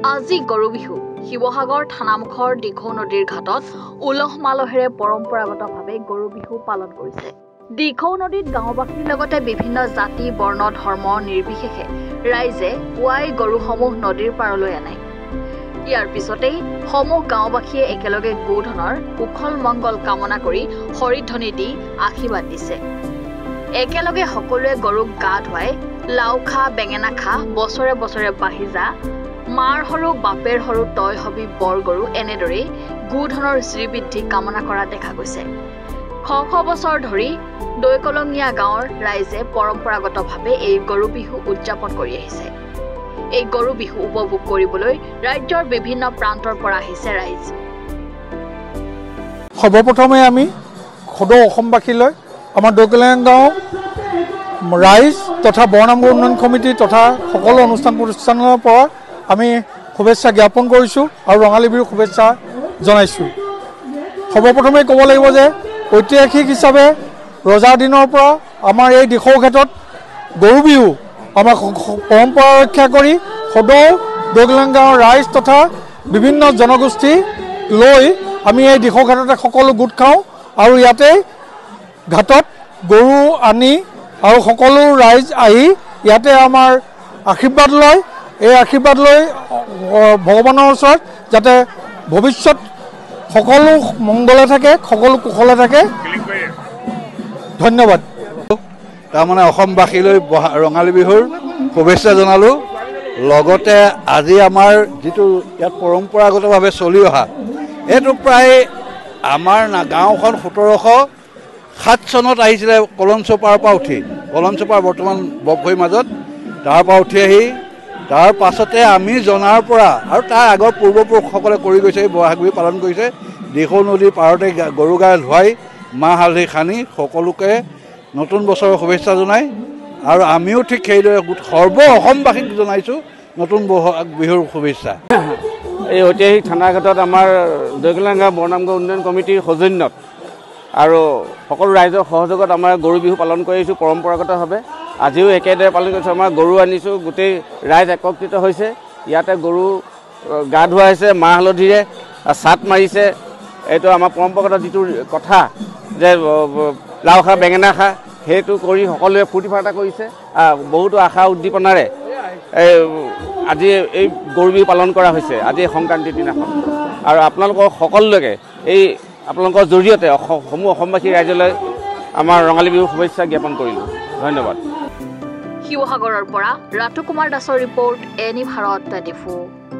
আজি গৰু বিহু শিৱসাগৰ থানামুখৰ দিখৌ নদীৰ ঘাটত উলহ মালহেৰে পৰম্পৰাগতভাৱে গৰু বিহু পালন কৰিছে। দিখৌ নদীত গাঁওবাসীৰ লগতে বিভিন্ন জাতি বৰ্ণ ধৰ্ম নিৰ্বিশেষে ৰাইজে পুৱাই গৰুসমূহ নদীৰ পাৰলৈ আনে। ইয়াৰ পিছতেই সমূহ গাঁওবাসীয়ে একেলগে গোধনৰ কুশল মংগল কামনা কৰি হৰিধ্বনি দি আশীৰ্বাদ দিছে। একেলগে সকলোৱে গৰুক গা ধুৱাই লাও খা বেঙেনা খা বছৰে বছৰে বাঢ়ি যা মাৰ সৰু বাপেৰ সৰু তই হবি বৰ গৰু এনেদৰেই গোধনৰ শ্ৰীবৃদ্ধি কামনা কৰা দেখা গৈছে। শ শ বছৰ ধৰি দৈকলঙীয়া গাঁৱৰ ৰাইজে পৰম্পৰাগতভাৱে এই গৰু বিহু উদযাপন কৰি আহিছে। এই গৰু বিহু উপভোগ কৰিবলৈ ৰাজ্যৰ বিভিন্ন প্ৰান্তৰ পৰা আহিছে ৰাইজ। সৰ্বপ্ৰথমে আমি সদৌ অসমবাসীলৈ আমাৰ দৈকলঙীয়া গাঁও ৰাইজ তথা বৰনামঘৰ উন্নয়ন সমিতি তথা সকলো অনুষ্ঠান প্ৰতিষ্ঠানৰ পৰা আমি শুভেচ্ছা জ্ঞাপন কৰিছোঁ আৰু ৰঙালী বিহুৰ শুভেচ্ছা জনাইছোঁ। সৰ্বপ্ৰথমে ক'ব লাগিব যে ঐতিহাসিক হিচাপে ৰজাৰ দিনৰ পৰা আমাৰ এই দিখৌ ঘাটত গৰু বিহু আমাৰ পৰম্পৰা ৰক্ষা কৰি সদৌ দৈকলঙীয়া গাঁৱৰ ৰাইজ তথা বিভিন্ন জনগোষ্ঠী লৈ আমি এই দিখৌ ঘাটতে সকলো গোট খাওঁ আৰু ইয়াতে ঘাটত গৰু আনি আৰু সকলো ৰাইজ আহি ইয়াতে আমাৰ আশীৰ্বাদ লয়। এই আশীৰ্বাদ লৈ ভগৱানৰ ওচৰত যাতে ভৱিষ্যত সকলো মংগলে থাকে সকলো কুশলে থাকে। ধন্যবাদ। তাৰমানে অসমবাসীলৈ ৰঙালী বিহুৰ শুভেচ্ছা জনালোঁ। লগতে আজি আমাৰ যিটো ইয়াত পৰম্পৰাগতভাৱে চলি অহা এইটো প্ৰায় আমাৰ গাঁওখন 1707 চনত আহিছিলে কলঞ্চপাৰ পৰা উঠি কলঞ্চপাৰ বৰ্তমান বকভৈৰ মাজত তাৰ পৰা উঠি আহি তাৰ পাছতে আমি জনাৰ পৰা আৰু তাৰ আগৰ পূৰ্বপুৰুষসকলে কৰি গৈছে এই বহাগ বিহু পালন কৰিছে। দিখৌ নদীৰ পাৰতে গৰু গা ধুৱাই মাহ হালধি সানি সকলোকে নতুন বছৰৰ শুভেচ্ছা জনাই আৰু আমিও ঠিক সেইদৰে সৰ্ব অসমবাসীক জনাইছোঁ নতুন বহাগ বিহুৰ শুভেচ্ছা। এই ঐতিহাসিক থানাঘাটত আমাৰ দৈকলঙীয়া বৰনামঘৰ উন্নয়ন কমিটিৰ সৌজন্যত আৰু সকলো ৰাইজৰ সহযোগত আমাৰ গৰু বিহু পালন কৰি আহিছোঁ পৰম্পৰাগতভাৱে। আজিও একেদৰে পালন কৰিছোঁ। আমাৰ গৰু আনিছোঁ, গোটেই ৰাইজ একত্ৰিত হৈছে। ইয়াতে গৰু গা ধোৱা হৈছে, মাহ হালধিৰে চাট মাৰিছে। এইটো আমাৰ পৰম্পৰাগত যিটো কথা যে লাও খা বেঙেনা খা সেইটো কৰি সকলোৱে ফূৰ্তি ফাৰ্তা কৰিছে। বহুতো আশা উদ্দীপনাৰে আজি এই গৰু বিহু পালন কৰা হৈছে আজি সংক্ৰান্তিৰ দিনাখন। আৰু আপোনালোকৰ সকলোলৈকে এই আপোনালোকৰ জৰিয়তে সমূহ অসমবাসী ৰাইজলৈ আমাৰ ৰঙালী বিহুৰ শুভেচ্ছা জ্ঞাপন কৰিলোঁ। ধন্যবাদ। শিৱসাগৰৰ পৰা ৰাতু কুমাৰ দাসৰ ৰিপৰ্ট, এনি ভাৰত 24।